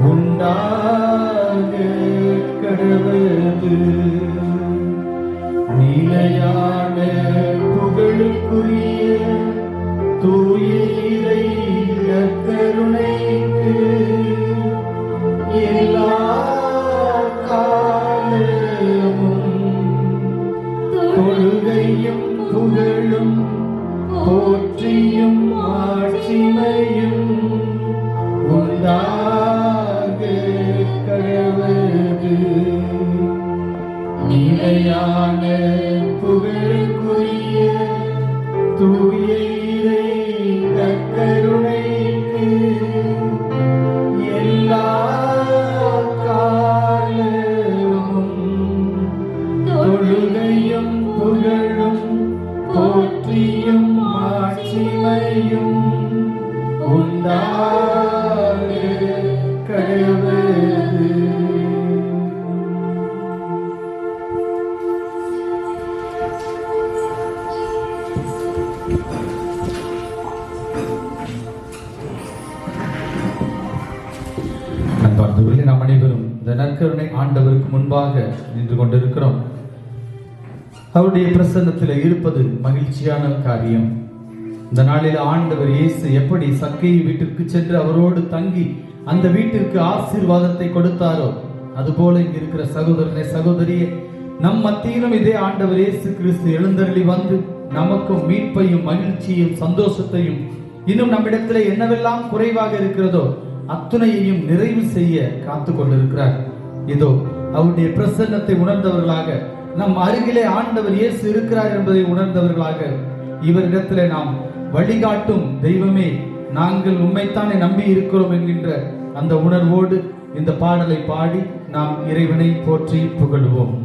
உண்டாக கடவது. நிலையான புகழுக்குரிய தூய இறை கருணைக்கு எல்லா காலமும் தொழுகையும் புகழும் போற்றியும் ஆட்சிமையும் உண்டாக கடவது. நிலையான புகழுக்குரிய தூய இறை கருணைக்கு எல்லா காலமும் தொழுகையும் புகழும் போற்றியும் ஆட்சிமையும் உண்டாக கடவது. நாம் அனைவரும் இந்த நற்கருணை ஆண்டவருக்கு முன்பாக நின்று கொண்டிருக்கிறோம். அவருடைய பிரசன்னத்தில் இருப்பது மகிழ்ச்சியான காரியம். இந்த நாளில் ஆண்டவர் இயேசு எப்படி சக்கேயு வீட்டிற்கு சென்று அவரோடு தங்கி அந்த வீட்டிற்கு ஆசீர்வாதத்தை கொடுத்தாரோ, அதுபோல இங்க இருக்கிற சகோதரனே சகோதரியே, நம் மத்தியிலும் இதே ஆண்டவர் இயேசு கிறிஸ்து எழுந்தருளி வந்து நமக்கும் மீட்பையும் மகிழ்ச்சியும் சந்தோஷத்தையும் இன்னும் நம்மிடத்தில் என்னவெல்லாம் குறைவாக இருக்கிறதோ அத்துணையையும் நிறைவு செய்ய காத்து கொண்டிருக்கிறார். இதோ அவருடைய பிரசன்னத்தை உணர்ந்தவர்களாக, நம் அருகிலே ஆண்டவர் இயேசு இருக்கிறார் என்பதை உணர்ந்தவர்களாக, இவரிடத்திலே நாம் வழிகாட்டும் தெய்வமே, நாங்கள் உண்மைத்தானே நம்பி இருக்கிறோம் என்கின்ற அந்த உணர்வோடு இந்த பாடலை பாடி நாம் இறைவனை போற்றி புகழுவோம்.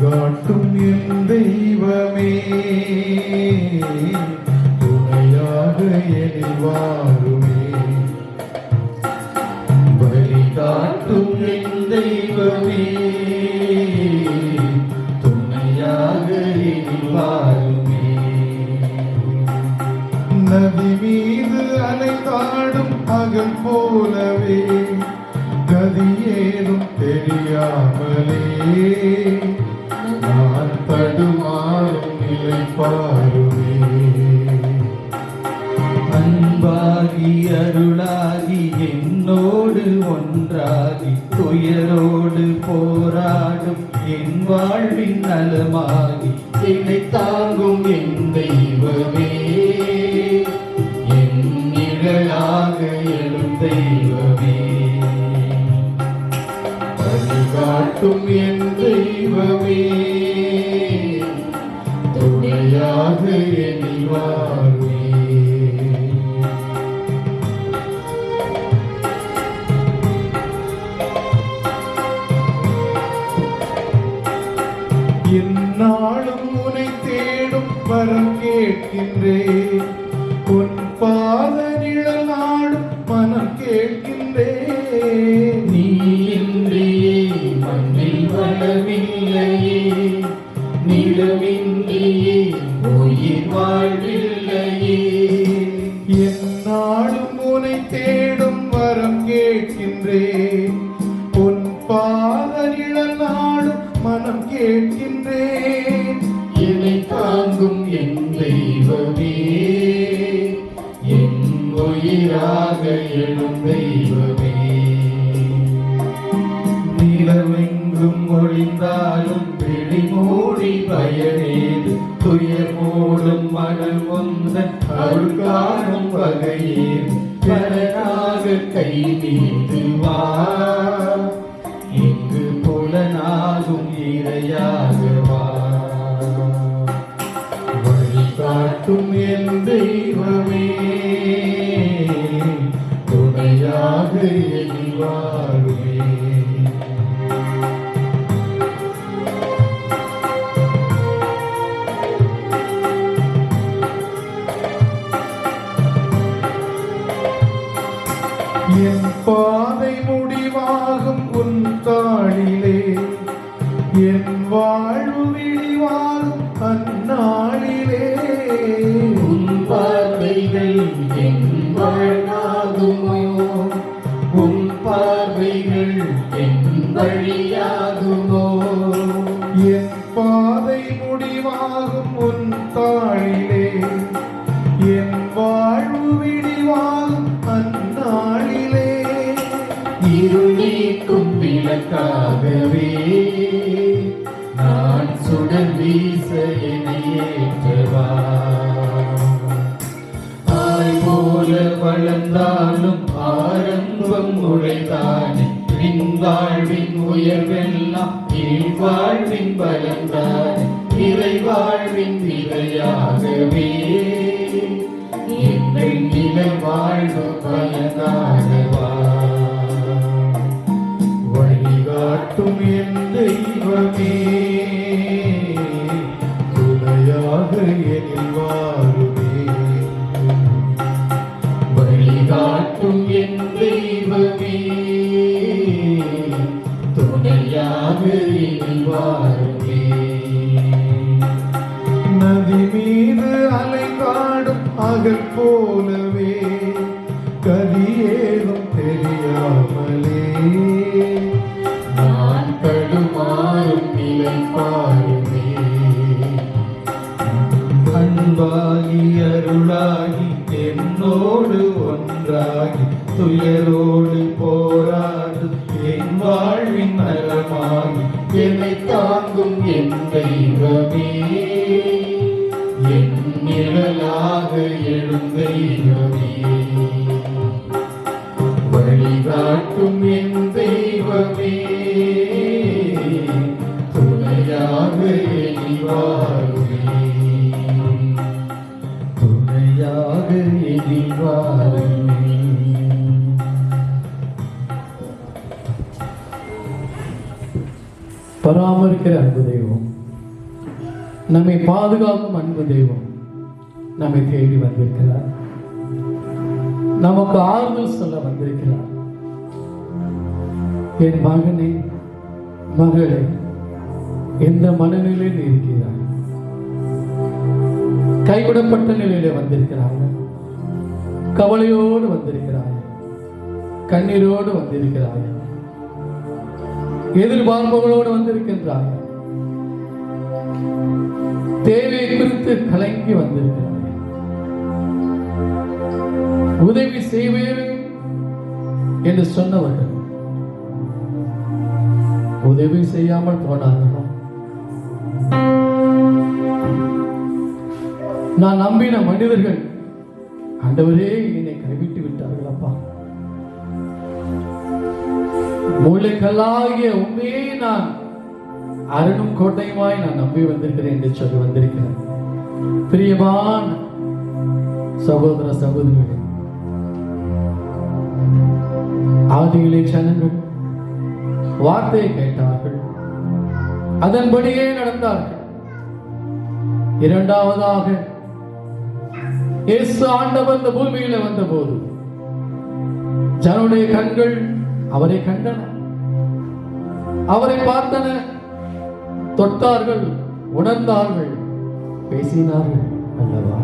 காட்டும் என் தெய்வமே, துணையாக எனில் வாருமே. வழி காட்டும் என் தெய்வமே, துணையாக எனில் வாருமே. நதி மீது அலைந்தாடும் அகல் போலவே கதியேதும் தெரியாமலே நான் தடுமாறும் நிலை பாருமே. அன்பாகி அருளாகி என்னோடு ஒன்றாகி துயரோடு போராடும் என் வாழ்வின் நலமாகி என்னை தாங்கும் என் தெய்வமே, என் நிழலாக எழும் தெய்வமே. காட்டும் என் தெய்வமே, துணையாக எனில் வாருமே. எந்நாளும் உன்னை தேடும் வரம் கேட்கின்றேன், உன் பாத நிழல் நாடும் மனம் கேட்கின்றேன். நீ இன்றியே மண்ணில் வளமில்லையே, நிலமின்றியே உயிர் வாழ்வில்லையே. எந்நாளும் உன்னை தேடும் வரம் கேட்கின்றேன், உன் பாத நிழல் நாடும் மனம் கேட்கின்றேன். என்னை தாங்கும் என் தெய்வமே, என் உயிராக எழும் தெய்வமே. நிலவெங்கும் ஒளிந்தாலும் விழி மூடி பயனேது, துயர் மூடும் மகள் முந்தன் அருள் காணும் வகையேது. பலனாக கை நீட்டு வா, இங்கு புலனாகும் இறையாக வா. வழிகாட்டும் என் தெய்வமே, துணையாக எனில் வாருமே. உன் தாளிலே என் வாழ்வு விடிவாகும் அந்நாளிலே உன் பார்வைகள் என் வாழ்வாகுமோ, உன் பார்வைகள் என் வழியாகுமோ. என் பாதை முடிவாகும் உன் தாளிலே என் வாழ்வு விடிவாகும் அந்நாளிலே இருள் நீக்கும் விளக்காகவே நான் சுடர் வீச என்னை ஏற்றவா. ஆய் போல வளர்ந்தாலும் ஆரம்பம் உழைத்தானே, பின் வாழ்வின் உயர்வெல்லாம் கீழ் வாழ்வின் பலன்தானே. இறை வாழ்வின் விதையாகவே எங்கள் நிலை வாழ்வு பலனாகவா. வழிகாட்டும் என் தெய்வமே, துணையாக எனில் வாருமே. வழிகாட்டும் என் தெய்வமே, துணையாக எனில் வாருமே. நதி மீது அலைகாடும் அகல் போலவே கதியேதும் தெரியாமலே நான் தடுமாறும் நிலை பாருமே. அன்பாகி அருளாகி என்னோடு ஒன்றாகி துயரோடு போராடு என் வாழ்வின் நலமாகி என்னை தாங்கும் என் தெய்வமே, என் நிழலாக எழும் தெய்வமே. வழிகாட்டும் என் தெய்வமே, துணையாக எனில் வாருமே. துணையாக எனில் வாருமே. பராமரிக்கிற அன்பு தெய்வம், நம்மை பாதுகாக்கும் அன்பு தெய்வம் நம்மை தேடி வந்திருக்கிறார். நமக்கு ஆறுதல் சொல்ல வந்திருக்கிறார். என் மகனே, மகளே, எந்த மனநிலையில் இருக்கிறார்? கைவிடப்பட்ட நிலையில வந்திருக்கிறார்கள், கவலையோடு வந்திருக்கிறார்கள், கண்ணீரோடு வந்திருக்கிறார்கள், எதிர்பார்ப்புகளோடு வந்திருக்கின்றார்கள், தேவையை குறித்து கலங்கி வந்திருக்கிறார்கள். உதவி செய்வேன் என்று சொன்னவர்கள் உதவி செய்யாமல் போனார்களோ? நான் நம்பின மனிதர்கள் ஆண்டவரே என்னை கைவிட்டு விட்டார்கள். அப்பா, மூளைக்கல்லாகிய உண்மையை நான் அரணும் கோட்டையுமாய் நான் நம்பி வந்திருக்கிறேன் என்று சொல்லி வந்திருக்கிறேன். பிரியமான சகோதர சகோதரிகளே, ஆதியிலே ஜனங்கள் வார்த்தையை கேட்டார்கள், அதன்படியே நடந்தார்கள். இரண்டாவதாக இயேசு ஆண்டவர் இந்த பூமியில வந்தபோது ஜனனுடைய கண்கள் அவரை கண்டன, அவரை பார்த்தன, தொட்டார்கள், உணர்ந்தார்கள், பேசினார்கள் அல்லவா?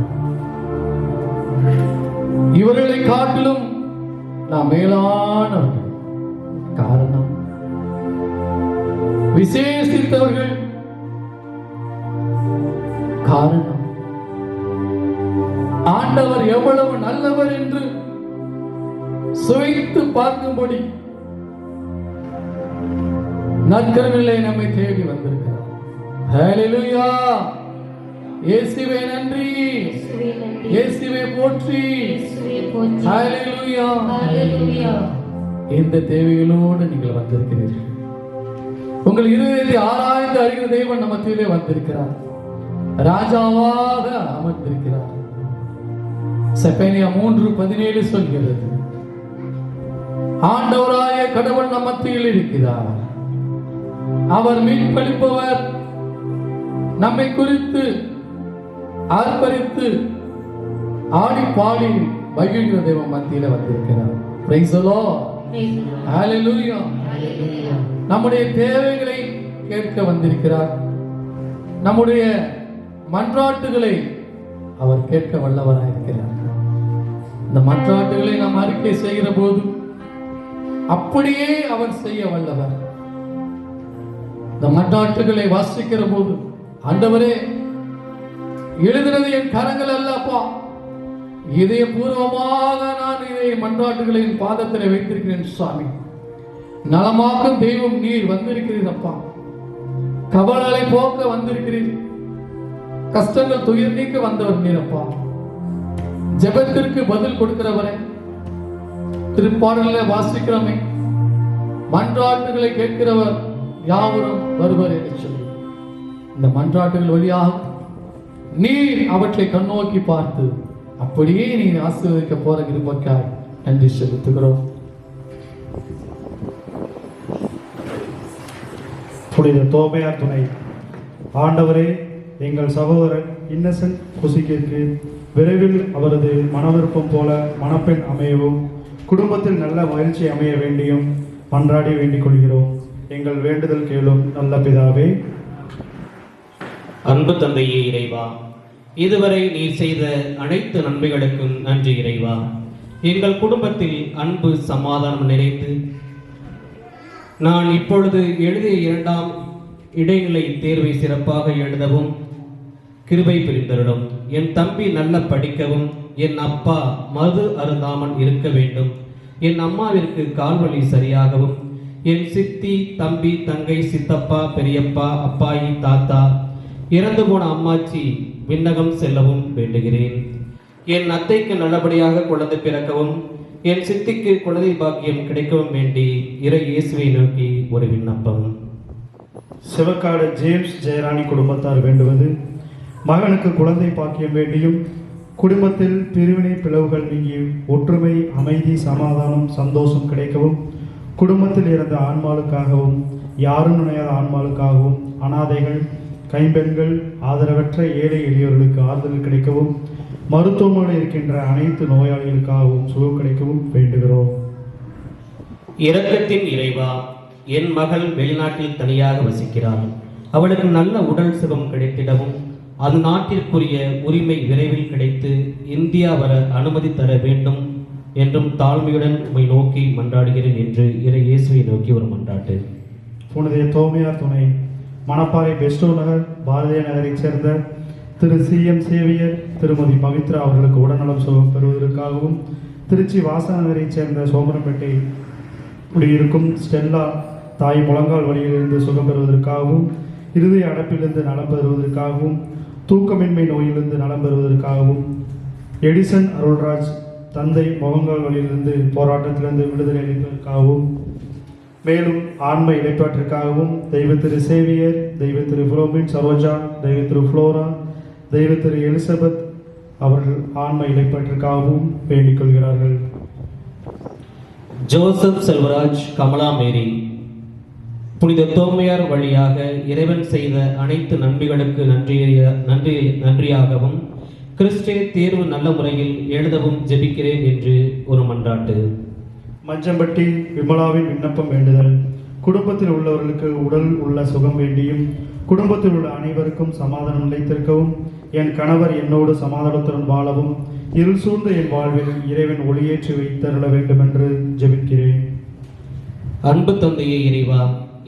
இவர்களை காட்டிலும் நாம் மேலானவர்கள். காரணம், விசேஷித்தவர்கள். காரணம், ஆண்டவர் எவ்வளவு நல்லவர் என்று சுவைத்து பார்க்கும்படி நற்கருவிலே நம்மை தேடி வந்திருக்கிறார். ஹல்லேலூயா! இயேசுவே நன்றி, இயேசுவே போற்றி. ஹல்லேலூயா! இந்த தேவைகளோடு நீங்கள் வந்திருக்கிறீர்கள். உங்கள் இருதயத்தை ஆராய்ந்து அறிகிற தேவன் நம்ம மத்தியிலே வந்திருக்கிறார். ராஜாவாக அமர்ந்திருக்கிறார். செப்பனியா 3:17 சொல்கிறது, ஆண்டவராய கடவுள் நம் மத்தியில் இருக்கிறார். அவர் மீட்பளிப்பவர். நம்மை குறித்து ஆர்ப்பரித்து ஆடி பாடி மகிழ்கிற தேவன் மத்தியில வந்திருக்கிறார். Praise the Lord. Hallelujah. நம்முடைய தேவைகளை கேட்க வந்திருக்கிறார். நம்முடைய மன்றாட்டுகளை அவர் கேட்க வல்லவராயிருக்கிறார். இந்த மன்றாட்டுகளை நாம் அறிக்கை செய்கிற போது அப்படியே அவர் செய்ய வல்லவர். இந்த மன்றாட்டுகளை வாசிக்கிற போது, ஆண்டவரே, எழுதினது என் கரங்கள் அல்ல அப்பா, இதயபூர்வமாக நான் இதை மன்றாட்டுகளை என் பாதத்தில் வைத்திருக்கிறேன் சுவாமி. நலமாக்கும் தெய்வம் நீர் வந்திருக்கிறீர் அப்பா. கவலை போக்க வந்திருக்கிறீர். கஷ்டங்கள் துயர் நீக்க வந்தவர் நீர் அப்பா. ஜெபத்திற்கு பதில் கொடுக்கிறவரே, திருப்பாடல்களை வாசிக்கிறோமே, மன்றாட்டுகளை கேட்கிறவர் யாவரும் வருவர் என்று சொல்லி, இந்த மன்றாட்டுகள் வழியாக நீர் அவற்றை கண்ணோக்கி பார்த்து அப்படியே நீர் ஆசீர்வதிக்க போற இருப்பக்காய் நன்றி செலுத்துகிறோம். புனித தோமையார் துணை. ஆண்டவரே, எங்கள் சகோதரர் இன்னசென்ட் குசிக்கிற்கு விரைவில் அவரது மனவிருப்பம் போல மணப்பெண் அமையவும் குடும்பத்தில் நல்ல மகிழ்ச்சி அமைய வேண்டியும் மன்றாடி வேண்டிக் கொள்கிறோம். எங்கள் வேண்டுதல் கேளும் நல்ல பிதாவே. அன்பு தந்தையே இறைவா, இதுவரை நீர் செய்த அனைத்து நன்மைகளுக்கும் நன்றி இறைவா. எங்கள் குடும்பத்தில் அன்பு சமாதானம் நிறைந்து நான் இப்பொழுது எழுதிய 2ஆம் இடைநிலை தேர்வை சிறப்பாக எழுதவும் கிருபை புரிந்தருளும். என் தம்பி நல்ல படிக்கவும், என் அப்பா மது அருந்தாமல் இருக்க வேண்டும், என் அம்மாவிற்கு கால்வலி சரியாகவும், என் சித்தி, தம்பி, தங்கை, சித்தப்பா, பெரியப்பா, அப்பாயி, தாத்தா, இறந்து போன அம்மாச்சி விண்ணகம் செல்லவும் வேண்டுகிறேன். என் அத்தைக்கு நல்லபடியாக குழந்தை பிறக்கவும், என் சித்திக்கு குழந்தை பாக்கியம் கிடைக்கவும் வேண்டி இறை இயேசுவை நோக்கி ஒரு விண்ணப்பம். சிவக்காடு ஜேம்ஸ் ஜெயராணி குடும்பத்தார் வேண்டுவது, மகனுக்கு குழந்தை பாக்கியம் வேண்டியும் குடும்பத்தில் பிரிவினை பிளவுகள் நீங்கி ஒற்றுமை, அமைதி, சமாதானம், சந்தோஷம் கிடைக்கவும், குடும்பத்தில் இருந்த ஆன்மாளுக்காகவும் யாரும் நினையாத ஆன்மாளுக்காகவும் அனாதைகள், கைம்பெண்கள், ஆதரவற்ற ஏழை எளியோர்களுக்கு ஆறுதல் கிடைக்கவும், மருத்துவமனையில் இருக்கின்ற அனைத்து நோயாளிகளுக்காகவும் சுகம் கிடைக்கவும் வேண்டுகிறோம். இரக்கத்தின் இறைவா, என் மகள் வெளிநாட்டில் தனியாக வசிக்கிறாள். அவளுக்கு நல்ல உடல் சுகம் கிடைத்திடவும், அது நாட்டிற்குரிய உரிமை விரைவில் கிடைத்து இந்தியா வர அனுமதி தர வேண்டும் என்றும் தாழ்மையுடன் உம்மை நோக்கி மன்றாடுகிறேன் என்று இறை இயேசுவை நோக்கி ஒரு மன்றாட்டு. புனித தோமையார் துணை. மணப்பாறை பெஸ்டோ நகர் பாரதிய நகரைச் சேர்ந்த திரு சிஎம் சேவியர், திருமதி பவித்ரா அவர்களுக்கு உடல்நலம் சுகம் பெறுவதற்காகவும், திருச்சி வாசநகரைச் சேர்ந்த சோமரம்பேட்டை குடியிருக்கும் ஸ்டெல்லா தாய் முழங்கால் வலியிலிருந்து சுகம் பெறுவதற்காகவும், இருதய அடைப்பிலிருந்து நலம் பெறுவதற்காகவும், தூக்கமின்மை நோயிலிருந்து நலம் பெறுவதற்காகவும், எடிசன் அருள்ராஜ் தந்தை முழங்கால் வலியிலிருந்து போராட்டத்திலிருந்து விடுதலை அளிப்பதற்காகவும், மேலும் ஆன்ம இடைப்பாற்றிற்காகவும் தெய்வ திரு சேவியர், தெய்வ திரு புரோமின் சரோஜா, தெய்வ திரு புளோரா, தெய்வ திரு எலிசபெத் அவர்கள் ஆன்ம இடைப்பாற்றிற்காகவும் வேண்டிக் கொள்கிறார்கள். ஜோசப் செல்வராஜ், கமலா மேரி. புனித தோமையார் வழியாக இறைவன் செய்த அனைத்து நன்மைகளுக்கு நன்றியாகவும் கிறிஸ்டே தேர்வு நல்ல முறையில் எழுதவும் ஜெபிக்கிறேன் என்று ஒரு மன்றாட்டு. மஞ்சம்பட்டி விமலாவின் விண்ணப்பம் வேண்டுதல். குடும்பத்தில் உள்ளவர்களுக்கு உடல் உள்ள சுகம் வேண்டியும், குடும்பத்தில் உள்ள அனைவருக்கும் சமாதானம் நிலைத்திருக்கவும், என் கணவர் என்னோடு சமாதானத்துடன் வாழவும், இருள் சூழ்ந்த என் வாழ்வில் இறைவன் ஒளியேற்றி வைத்தருள வேண்டும் என்று ஜெபிக்கிறேன். அன்பு தந்தையே இறைவா,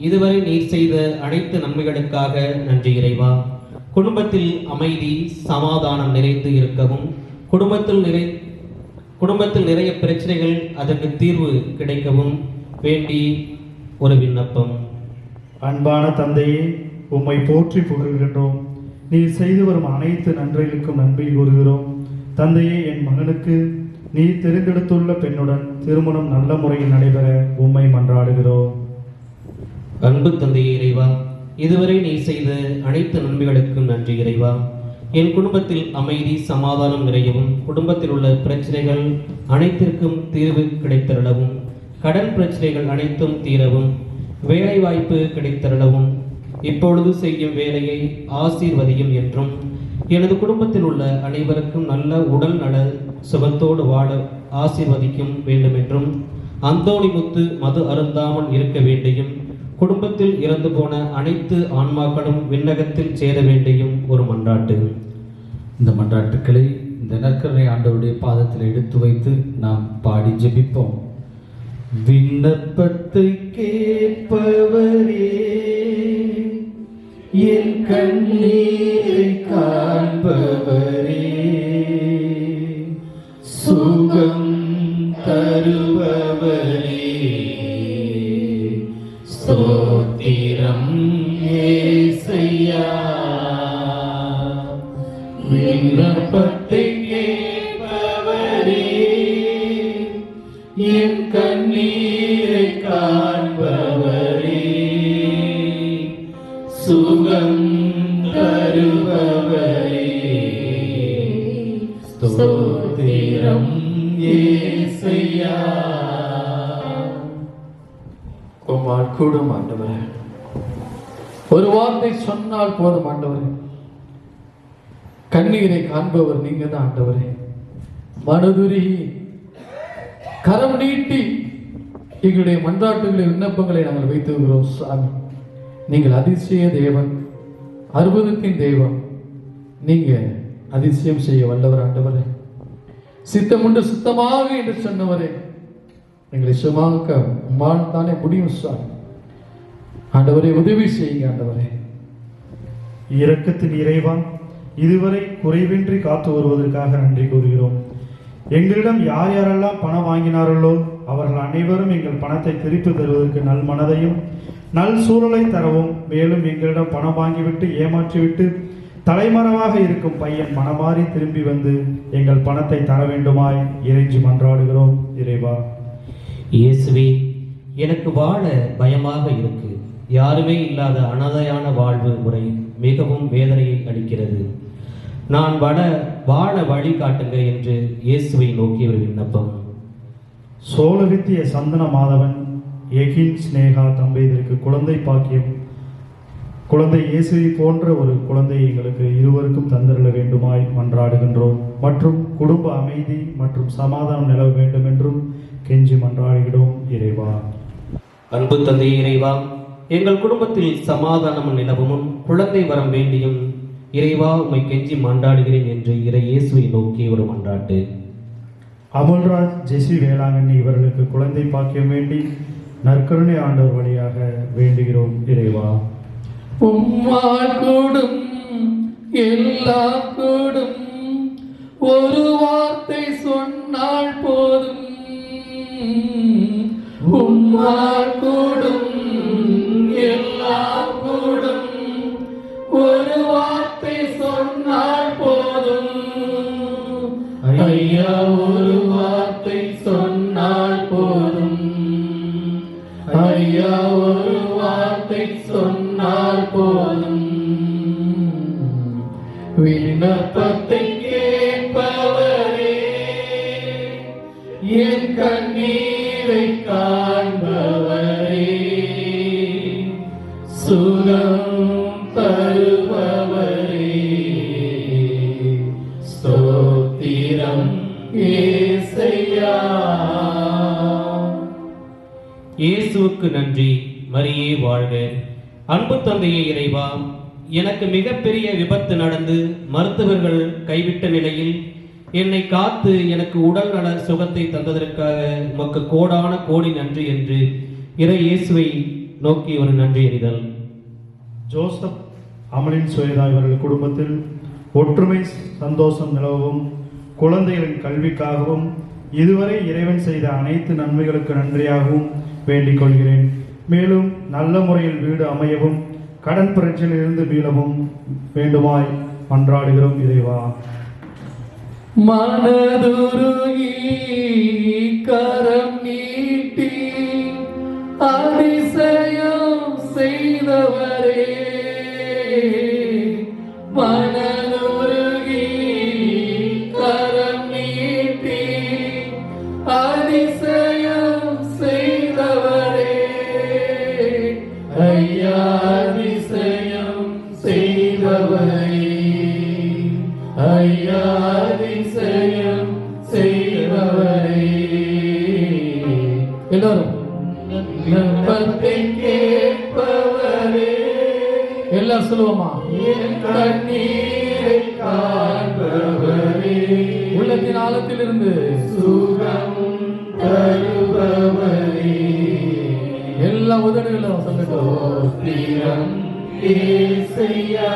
இதுவரை நீர் செய்த அனைத்து நன்மைகளுக்காக நன்றி இறைவா. குடும்பத்தில் அமைதி சமாதானம் நிறைந்து இருக்கவும், குடும்பத்தில் நிறைய பிரச்சனைகள் அதற்கு தீர்வு கிடைக்கவும் வேண்டி ஒரு விண்ணப்பம். அன்பான தந்தையே, உம்மை போற்றி புகழ்கின்றோம். நீர் செய்து வரும் அனைத்து நன்றிகளுக்கும் நன்றி கூறுகிறோம். தந்தையே, என் மகனுக்கு நீர் தெரிந்தெடுத்துள்ள பெண்ணுடன் திருமணம் நல்ல முறையில் நடைபெற உம்மை மன்றாடுகிறோம். அன்பு தந்தையே இறைவா, இதுவரை நீ செய்த அனைத்து நன்மைகளுக்கும் நன்றி இறைவா. என் குடும்பத்தில் அமைதி சமாதானம் நிறையவும், குடும்பத்தில் உள்ள பிரச்சனைகள் அனைத்திற்கும் தீர்வு கிடைத்தருளவும், கடன் பிரச்சனைகள் அனைத்தும் தீரவும், வேலை வாய்ப்பு கிடைத்தருளவும், இப்பொழுது செய்யும் வேலையை ஆசீர்வதியும் என்றும், எனது குடும்பத்தில் உள்ள அனைவருக்கும் நல்ல உடல் நல சுகத்தோடு வாழ ஆசீர்வதிக்கும் வேண்டும் என்றும், அந்தோணி முத்து மது அருந்தாமல் இருக்க வேண்டியும், குடும்பத்தில் இறந்து போன அனைத்து ஆன்மாக்களும் விண்ணகத்தில் சேர வேண்டியும் ஒரு மன்றாட்டு. இந்த மன்றாட்டுக்களை இந்த நற்கருணை ஆண்டவருடைய பாதத்தில் எடுத்து வைத்து நாம் பாடி ஜெபிப்போம். விண்ணப்பத்தை கேட்பவரே, என் கண்ணீரை காண்பவரே, சுகம் தருபவரே, ஸ்தோத்திரம் ஏசையா. விண்ணப்பத்தை கேட்பவரே, என் கண்ணீரை காண்பவரே, சுகம் தருபவரே, ஸ்தோத்திரம் ஏசையா. உம்மால் கூடும் ஆண்டவரே, ஒரு வார்த்தை சொன்னால் போதும் ஆண்டவரே. கண்ணீரை காண்பவர் நீங்க தான் ஆண்டவரே. மனதுருகி கரம் நீட்டி எங்களுடைய மன்றாட்டுகளை விண்ணப்பங்களை நாங்கள் வைத்துகிறோம் சாமி. நீங்கள் அதிசய தேவன், அற்புதத்தின் தெய்வம். நீங்க அதிசயம் செய்ய வல்லவர் ஆண்டவரே. சித்தமுண்டு சுத்தமாக என்று சொன்னவரே, எங்களை சுமாக்க உம்மால் தானே முடியும் சாமி. ஆண்டவரே உதவி செய்யுங்க ஆண்டவரே. இரக்கத்தின் இறைவா, இதுவரை குறைவின்றி காத்து வருவதற்காக நன்றி கூறுகிறோம். எங்களிடம் யார் யாரெல்லாம் பணம் வாங்கினார்களோ அவர்கள் அனைவரும் எங்கள் பணத்தை திருப்பி தருவதற்கு நல் மனதையும் நல் சூழலை தரவும், மேலும் எங்களிடம் பணம் வாங்கிவிட்டு ஏமாற்றிவிட்டு தலைமறைவாக இருக்கும் பையன் மனமாறி திரும்பி வந்து எங்கள் பணத்தை தர வேண்டுமாய் இறைஞ்சி மன்றாடுகிறோம் இறைவா. இயேசுவே, எனக்கு வாழ பயமாக இருக்கு. யாருமே இல்லாத அனாதையான வாழ்வு முறை மிகவும் வேதனையை அளிக்கிறது. நான் வாழ வழி காட்டுங்க என்று இயேசுவை நோக்கிய ஒரு விண்ணப்பம். சோழவித்திய சந்தன மாதவன், எகின் ஸ்னேகா தம்பதியருக்கு குழந்தை பாக்கியம், குழந்தை இயேசுவை போன்ற ஒரு குழந்தை எங்களுக்கு இருவருக்கும் தந்திரல வேண்டுமாய் மன்றாடுகின்றோம். மற்றும் குடும்ப அமைதி மற்றும் சமாதானம் நிலவ வேண்டும் என்றும் கெஞ்சி மன்றாடுகிறோம் இறைவா. அன்பு தந்தை இறைவா, எங்கள் குடும்பத்தில் சமாதானம் நிலவும் குழந்தை வரம் வேண்டியும் இறைவா உம்மை கெஞ்சி மன்றாடுகிறேன் என்று இறை இயேசுவை நோக்கி ஒரு மன்றாட்டு. அமுல்ராஜ், ஜெசி வேளாங்கண்ணி இவர்களுக்கு குழந்தை பாக்கியம் வேண்டி நற்கருணை ஆண்டவர் வழியாக வேண்டுகிறோம் இறைவா. உம்மால் கூடும் எல்லாம் கூடும், ஒரு வார்த்தை சொன்னால் போதும். உம்மால் கூடும் எல்லாம் கூடும், ஒரு வார்த்தை சொன்னால் போதும். ஐயா, ஒரு வார்த்தை சொன்னால் போதும். ஐயா, ஒரு வார்த்தை சொன்னால் போதும். விண்ணப்பத்தை கேட்பவரே, என் கண்ணீரை காண்பவரே, சுகம் தருபவரே, ஸ்தோத்திரம் ஏசையா. இயேசுவுக்கு நன்றி. மரியே வாழ்க. அன்பு தந்தையே இறைவா, எனக்கு மிகப்பெரிய விபத்து நடந்து மருத்துவர்கள் கைவிட்ட நிலையில் என்னை காத்து எனக்கு உடல் நல சுகத்தை தந்ததற்காக உமக்கு கோடான கோடி நன்றி என்று இறை இயேசுவை நோக்கி ஒரு நன்றி அறிதல். ஜோசப், அமலின் சுவேதா இவர்கள் குடும்பத்தில் ஒற்றுமை சந்தோஷம் நிலவும், குழந்தைகளின் கல்விக்காகவும் இதுவரை இறைவன் செய்த அனைத்து நன்மைகளுக்கு நன்றியாகவும் வேண்டிக் கொள்கிறேன். மேலும் நல்ல முறையில் வீடு அமையவும் கடன் பிரச்சனையிலிருந்து மீளவும் வேண்டுமாய் மன்றாடுகிறோம் இறைவா. மனதுருகி கரம் நீட்டி அதிசயம் செய்தவரே, மனதுருகி கரம் நீட்டி அதிசயம் செய்தவரே, ஐயா அதிசயம் செய்தவரே, ஐயா அதிசயம் செய்தவரே. எல்லாரும் விண்ணப்பத்தை கேட்பவரே, எல்லாம் சொல்லுவோமா? என் கண்ணீரை காண்பவரே, உள்ளத்தின் ஆழத்திலிருந்து சுகம் தருபவரே, எல்லா உதடுகளும் சொல்லட்டும். ஸ்தோத்திரம் இயேசையா.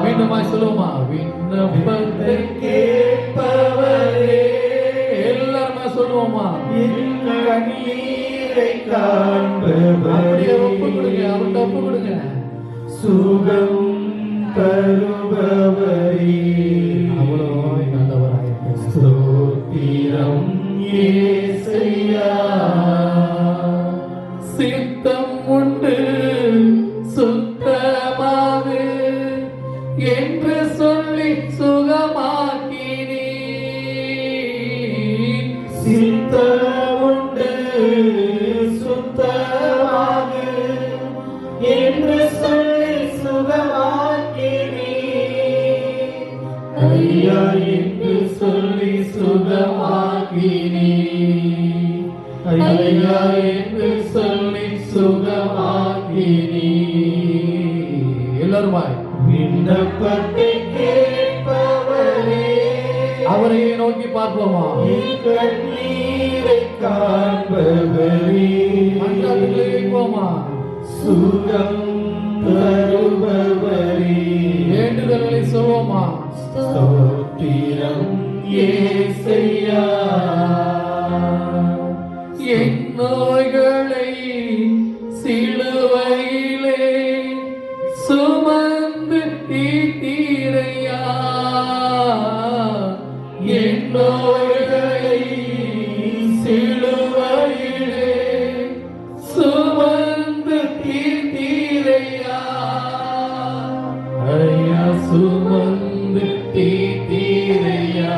மீண்டுமாய் சொல்லுவோமா? விண்ணப்பத்தை கேட்பவரே, எல்லாருமே சொல்லுவோமா? என் கண்ணீரை அப்படியே ஒப்பு கொடுங்க, காண்பவரே, அவர்கிட்ட ஒப்பு கொடுங்க. சுகம் தருபவரே, அவ்வளோ நல்லவராயிருக்கிறார். ஸ்தோத்திரம் இயேசையா. சித்தம் உண்டு சுத்தமாகு என்று சொல்லி சுகமாக்கினீ. சித்தமுண்டு சுத்தமாகு என்று சொல்லி சுகமாக்கினீ. ஐயா என்று சொல்லி சுகமாக்கினீ. ஐயா என்று சொல்லி சுகமாக்கினீ. எல்லாருமாய் விண்ணப்பத்தை கேட்பவரே, அவரையே நோக்கி பார்ப்போமா? என் கண்ணீரை காண்பவரே, மன்றாட்டுகளை வைப்போமா? சுகம் தருபவரே, வேண்டுதல்களை சொல்வோமா? ஸ்தோத்திரம் இயேசையா. என் நோய்களை சிலுவையிலே சுமந்து தீர்த்தீரையா. என் நோய்களை சிலுவையிலே சுமந்து தீர்த்தீரையா. ஐயா சுமந்து தீர்த்தீரையா.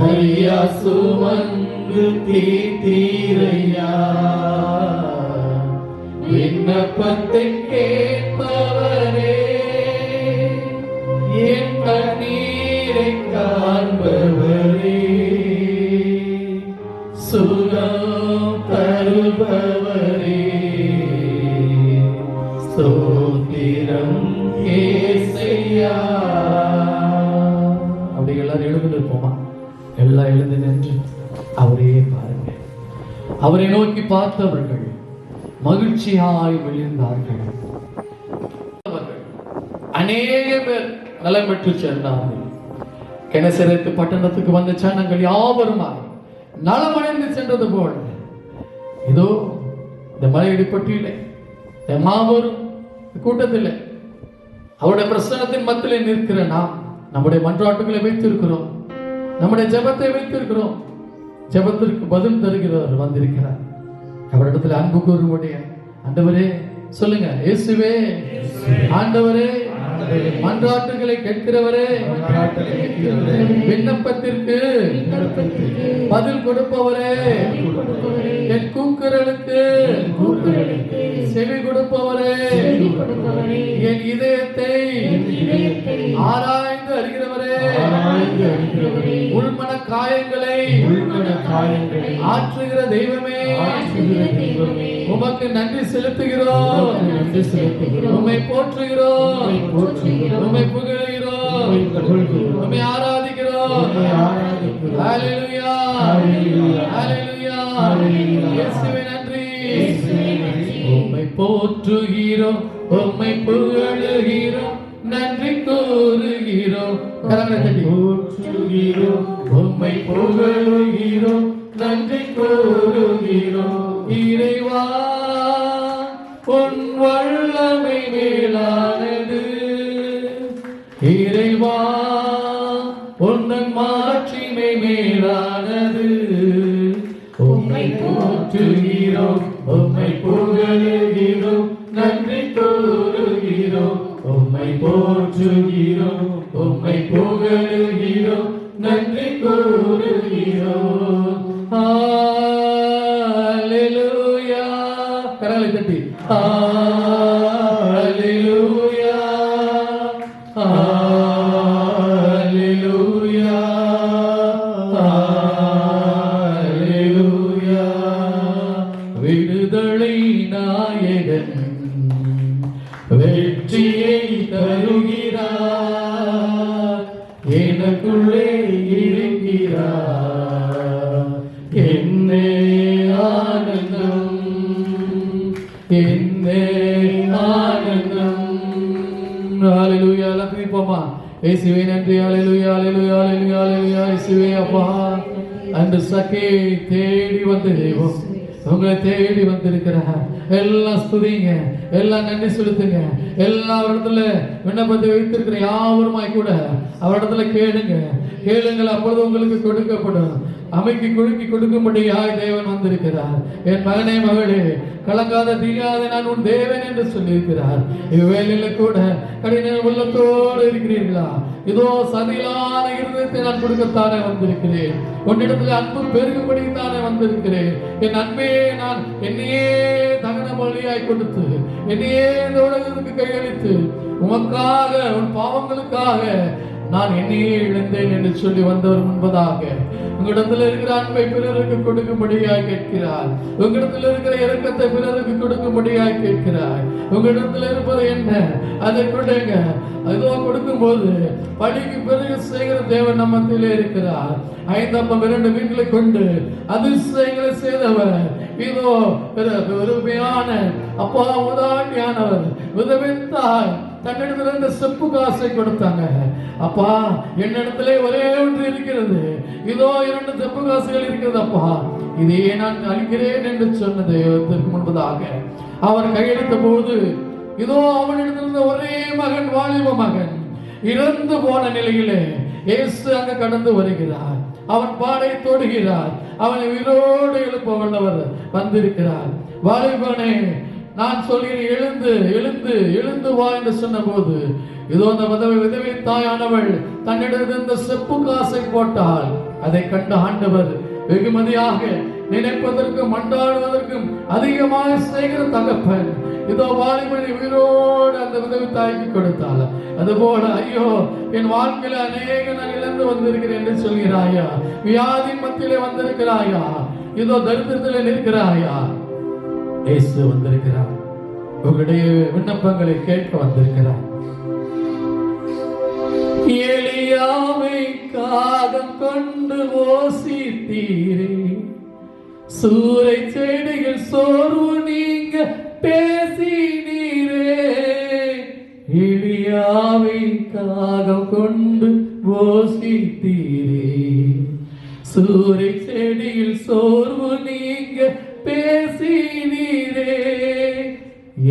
ஐயா சுமந்து தீர்த்தீரையா. விண்ணப்பத்தை கேட்பவரே, என் கண்ணீரை காண்பவரே, சுகம் தருபவரே, ஸ்தோத்திரம் இயேசையா. அப்படி எல்லாரும் எழுந்து நிற்போமா? எல்லாம் எழுந்து நின்று அவரையே பாருங்க. அவரை நோக்கி பார்த்தவர்கள் மகிழ்ச்சியாய் விழுந்தார்கள். அநேக பேர் நலம் பெற்று சென்றார்கள். கெனசரேத்து பட்டணத்துக்கு வந்த ஜனங்கள் யாவருமாய் நலமடைந்து சென்றது போல இதோ இந்த மலையடிப்பட்டியிலே இந்த மாபெரும் கூட்டத்தில் அவருடைய பிரசன்னத்தின் மத்தியிலே நிற்கிற நாம் நம்முடைய மன்றாட்டுகளை வைத்திருக்கிறோம், நம்முடைய ஜெபத்தை வைத்திருக்கிறோம். ஜெபத்திற்கு பதில் தருகிறவர் வந்திருக்கிறார். அவரிடத்தில் அன்பு கூறுவடைய ஆண்டவரே சொல்லுங்க, இயேசுவே ஆண்டவரே, மன்றாட்டுகளை கேட்கிறவரே, விண்ணப்பத்திற்கு பதில் கொடுப்பவரே, என் கூக்குரலுக்கு செவி கொடுப்பவரே, என் இதயத்தை ஆராய்ந்து அறிகிறவரே, உள்மன காயங்களை ஆற்றுகிற தெய்வமே, உமக்கு நன்றி செலுத்துகிறோம், உம்மை போற்றுகிறோம், உம்மை புகழுகிறோம், உம்மை ஆராதிக்கிறோம். ஹalleluya, ஹalleluya, இயேசுவே நன்றி. உம்மை போற்றுகிறோம், உம்மை புகழுகிறோம், நன்றி கூறுகிறோம். கரங்களை தட்டி போற்றுகிறோம், உம்மை புகழுகிறோம், நன்றி கூறுகிறோம். இறைவா உன் வல்லமை மேலானது, இறைவா உன்னன் மாட்சிமை மேலானது. உம்மை போற்றுகிறோம், உம்மை புகழுகிறோம், நன்றி கூறுகிறோம். உம்மை போற்றுகிறோம், உம்மை புகழுகிறோம், நன்றி கூறுகிறோம். ஹalleluya, கரங்களை தட்டி ஹalleluya, ஹalleluya, ஹalleluya. விடுதலை நாயகன் இந்தே ஆனந்தம். ஹalleluya. எல்லாரும் போமா. இயேசுவே நன்றி. ஹalleluya ஹalleluya ஹalleluya ஹalleluya. இயேசுவே அப்பா, அந்த சகே தேடி வந்த தெய்வம் உங்களை தேடி வந்திருக்கிறார். எல்லாம் ஸ்துதிங்க, எல்லாம் நன்றி செலுத்துங்க. எல்லா இடத்துல விண்ணப்பத்தை வைத்திருக்கிற யாவருமாய் கூட அவரிடத்துல கேளுங்கள், அப்பொழுது உங்களுக்கு கொடுக்கப்படும். அமைக்கு குலுக்கி கொடுக்கும்படியாய் தேவன் வந்திருக்கிறார். என் மகனே மகளே, கலங்காத தீங்காத நான் உன் தேவன் என்று சொல்லியிருக்கிறார். இவ்வேளையில கூட கடின உள்ளத்தோடு இருக்கிறீர்களா? இதோ சதியிலான இருதயத்தை நான் கொடுக்கத்தானே வந்திருக்கிறேன். உன்னிடத்தில் அன்பு பெருகும்படி தானே வந்திருக்கிறேன். என் அன்பே, நான் என்னையே தகன பலியாய் கொடுத்து என்னையே இந்த உலகத்துக்கு கையளித்து உமக்காக உன் பாவங்களுக்காக நான் என்னையே இழந்தேன் என்று சொல்லி வந்தவர் முன்பதாக உங்களிடத்தில் இருக்கிற அன்பை பிறருக்கு கொடுக்கும்படியாய் கேட்கிறார். உங்களிடத்தில் இருக்கிற இரக்கத்தை பிறருக்கு கொடுக்கும்படியாய் கேட்கிறார். உங்களிடத்தில் இருப்பது என்ன, அதை கொடுங்க. அதோ கொடுக்கும் போது பழிக்கு பிறகு செய்கிற தேவன் நம்மத்திலே இருக்கிறார். 5 அப்பம் 2 மீன்களை கொண்டு அதிசயங்களை செய்தவர். இதோ பெருமையான அப்பா, உதாட்டியானவர், விதவித்தாய் தன்னிடத்துல இந்த செப்பு காசை கொடுத்தாங்க. அப்பா, என்னிடத்திலே ஒரே ஒன்று இருக்கிறது, இதோ 2 செப்பு காசுகள் இருக்கிறது அப்பா, இதையே நான் அளிக்கிறேன் என்று சொன்ன தெய்வத்திற்கு முன்பதாக அவர் கையெழுத்த போது இதோ அவனிடத்திலிருந்த ஒரே மகன், வாலிப மகன், இறந்து போன நிலையிலே இயேசு அங்க கடந்து வருகிறார். அவன் பாடை தொடுகிறார். அவனை உயிரோடு எழுப்ப வல்லவர் வந்திருக்கிறார். வாலிபனே, நான் சொல்கிறேன், எழுந்து எழுந்து எழுந்து வா என்று சொன்ன போது இதோ அந்த விதவை தாயானவள் தன்னிடத்தில் இந்த செப்பு காசை போட்டால் அதை கண்ட ஆண்டவர் வெகுமதியாக நினைப்பதற்கும் மண்டாடுவதற்கும் அதிகமாக செய்கிற தகப்பன் இதோ வாலிபனை உயிரோடு அந்த விதவை தாய்க்கு கொடுத்தாள். அதுபோல ஐயோ, என் வாழ்க்கையில அநேக நான் இழந்து வந்திருக்கிறேன் என்று சொல்கிறாயா? வியாதி மத்தியிலே வந்திருக்கிறாயா? இதோ தரித்திரத்திலே நிற்கிறாயா? இயேசு வந்திருக்கிறார். உங்களுடைய விண்ணப்பங்களை கேட்க வந்திருக்கிறார். எலியாவை காகம் கொண்டு ஓசித்தீரே, சூறை செடிகள் சோர்வு நீங்க பேசினீரே. எலியாவை காகம் கொண்டு ஓசித்தீரே, சூறை செடியில் சோர்வு நீங்க பேசினீரே.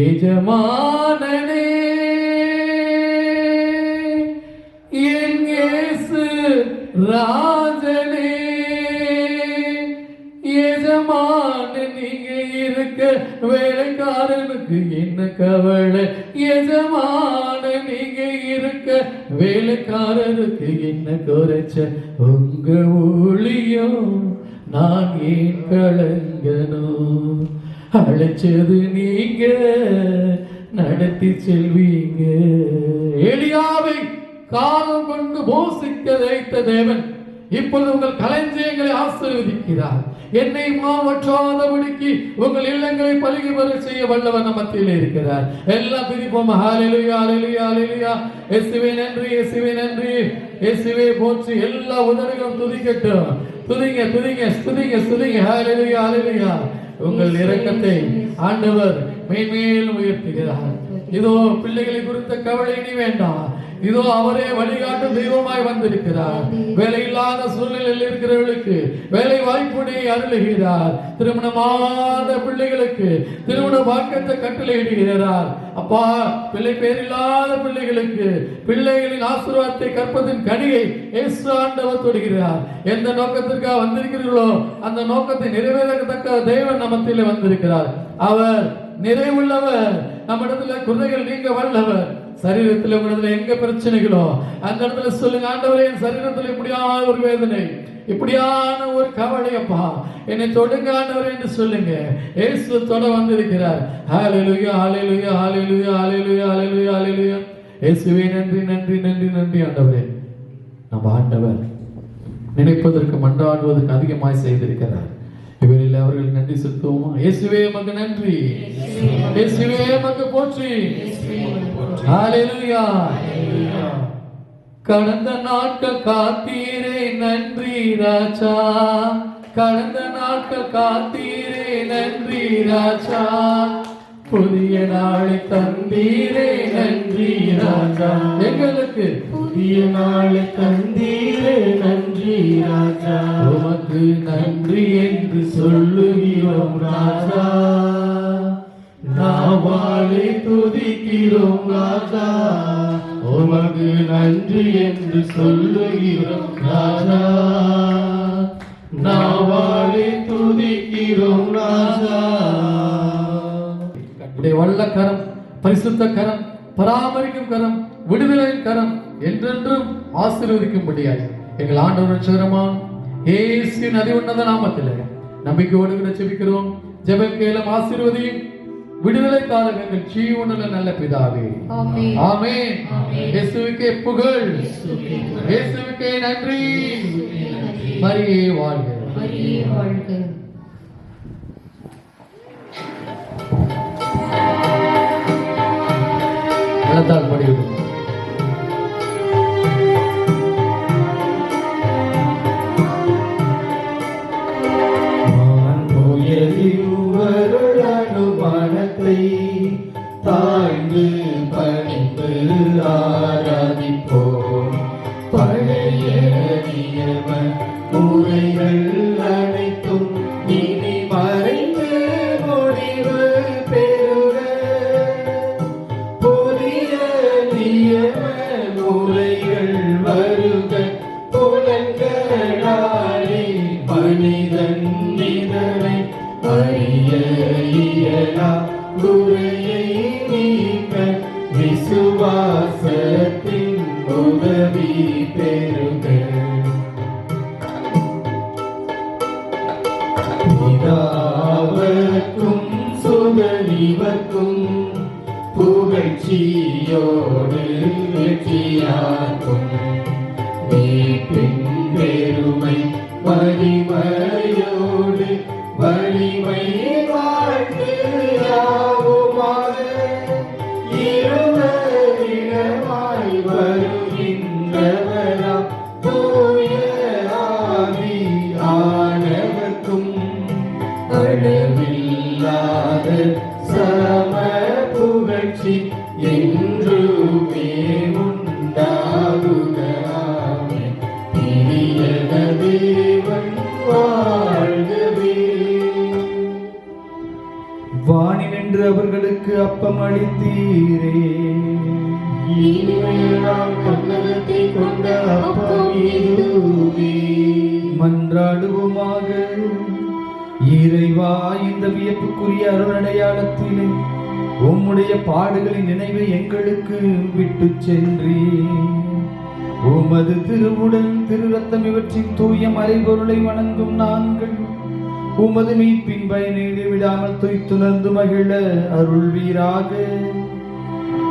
எஜமானனே, என் இயேசு ராஜனே, எஜமான நீங்க இருக்க வேலைக்காரனுக்கு என்ன கவலை? எஜமான நீங்க இருக்க வேலைக்காரனுக்கு என்ன குறைச்ச? உங்க ஊழியம் நான் ஏன் கலங்கணும்? அழைச்சது நீங்க, நடத்தி செல்வீங்க. எலியாவை காலம் கொண்டு போசிக்க வைத்த தேவன் இப்பொழுது உங்கள் களஞ்சியங்களை ஆசீர்வதிக்கிறார். என்னை மாவற்றாதபடிக்கு உங்கள் இல்லங்களை பலுகி பெற செய்ய வல்லவர் மத்தியில் இருக்கிறார். எல்லாம் பிரிப்போம். ஹalleluya ஹalleluya ஹalleluya. இயேசுவே நன்றி, இயேசுவே நன்றி, இயேசுவே போற்றி. எல்லா உதடுகளும் துதிக்கட்டும். துதிங்க துதிங்க ஸ்துதிங்க ஸ்துதிங்க. ஹalleluya ஹalleluya. உங்கள் இரக்கத்தை ஆண்டவர் மேன்மேலும் உயர்த்துகிறார். இதோ பிள்ளைகளை குறித்த கவலை இனி வேண்டாம். இதோ அவரே வழிகாட்டும் தெய்வமாய் வந்திருக்கிறார். வேலை இல்லாத சூழ்நிலையில் இருக்கிறவர்களுக்கு வேலை வாய்ப்புனை அருளுகிறார். திருமணமாத பிள்ளைகளுக்கு திருமண வாக்கத்தை கட்டளையிடுகிறார். அப்பா, பிள்ளை பேரில்லாத பிள்ளைகளுக்கு பிள்ளைகளின் ஆசீர்வாதத்தை கற்பதின் கனியை இயேசு ஆண்டவர் தொடுகிறார். எந்த நோக்கத்திற்காக வந்திருக்கிறீர்களோ அந்த நோக்கத்தை நிறைவேறத்தக்க தேவன் நமத்திலே வந்திருக்கிறார். அவர் நிறைவுள்ளவர். நம்ம இடத்துல குறைகள் நீங்க வல்லவர். சரீரத்தில் உங்களிடத்துல எங்க பிரச்சனைகளோ அந்த இடத்துல சொல்லுங்க, ஆண்டவரே, என் சரீரத்தில் இப்படியான ஒரு வேதனை, இப்படியான ஒரு கவலை, அப்பா என்னை தொடுங்க ஆண்டவரே என்று சொல்லுங்க. இயேசு தொட வந்திருக்கிறார். ஹalleluya ஹalleluya ஹalleluya ஹalleluya ஹalleluya ஹalleluya. இயேசுவே நன்றி நன்றி நன்றி நன்றி. ஆண்டவரே, நம்ம ஆண்டவர் நினைப்பதற்கு மன்றாடுவதற்கு அதிகமாய் செய்திருக்கிறார். இவரில் அவர்கள் நன்றி செலுத்துவோமா? இயேசுவே உமக்கு நன்றி, இயேசுவே உமக்கு போற்றி. ஹalleluya. கடந்த நாட்கள் காத்தீரே நன்றி ராஜா, கடந்த நாட்கள் காத்தீரே நன்றி ராஜா, புதிய நாளை தந்தீரே நன்றி ராஜா. எங்களுக்கு புதிய நாளை தந்தீரே நன்றி ராஜா. உமக்கு நன்றி என்று சொல்லுகிறோம் ராஜா. நாவாலே துதிக்கிறோம் ராஜா. உமக்கு நன்றி என்று சொல்லுகிறோம் ராஜா. நாவாலே துதிக்கிறோம் ராஜா. உடைய வல்ல கரம், பரிசுத்த கரம், பராமரிக்கும் கரம், விடுதலையின் கரம் என்றென்றும் ஆசீர்வதிக்கும்படியாய் எங்கள் ஆண்டவர் சிறமான இயேசுவின் அதி உன்னத நாமத்தில் நம்பிக்கையோடு கூட ஜெபிக்கிறோம். ஜெபம் கேளும், ஆசீர்வதியும், விடுதலை தாரும் எங்கள் ஜீவனுள்ள நல்ல பிதாவே. ஆமென். இயேசுவுக்கே புகழ், இயேசுவுக்கே நன்றி. மரியே வாழ்க. வெள்ளத்தால் படிவிடும். அனுமானத்தை தாழ்ந்து பணிந்து ஆராதிப்போம். பழைய நியம முறைகள் அனைத்தும் இனி மறைந்து முடிவு பெறுக. புதிய நியம முறைகள் வருக. புலன்களாலே மனிதன் இதனை அறிய இயலா. குறையை நீக்க விசுவாசத்தின் உதவி பெறுக. பிதாவுக்கும் சுதனிவர்க்கும் புகழ்ச்சியோடு வெற்றியாக்கும். மீட்பின் பெருமை வலிமையோடு வலிமை வாழ்த்து யாவுமாக. இருவரிடமாய் வருகின்றவராம் தூய ஆவியானவர்க்கும் அளவில்லாத சம புகழ்ச்சி என்றுமே உண்டாகுக. ஆமென். பிரியன தேவன் வாழ்கவே. வானினின்று அவர்களுக்கு அப்பம் அளித்தீரே. இனிமையாம் கண்ணகத்தை கொண்ட அப்பம் இதுவே. மன்றாடுவோமாக. இறைவா, இந்த வியப்புக்குரிய அருளடையாளத்திலே உம்முடைய பாடுகளின் நினைவை எங்களுக்கு விட்டு சென்றீ. உமது திருவுடல் திரு ரத்தம் இவற்றின் தூய மறைபொருளை வணங்கும் நாங்கள் உமது மீட்பின் பயனீடு விடாமல் துய்த்துணர்ந்து மகிழ அருள்வீராக.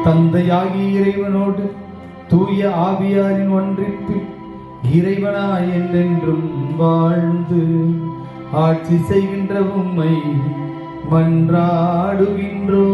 தந்தையாகிய இறைவனோடு தூய ஆவியாரின் ஒன்றிப்பில் இறைவனாய் என்றென்றும் வாழ்ந்து ஆட்சி செய்கின்ற உம்மை மன்றாடுகின்றோ.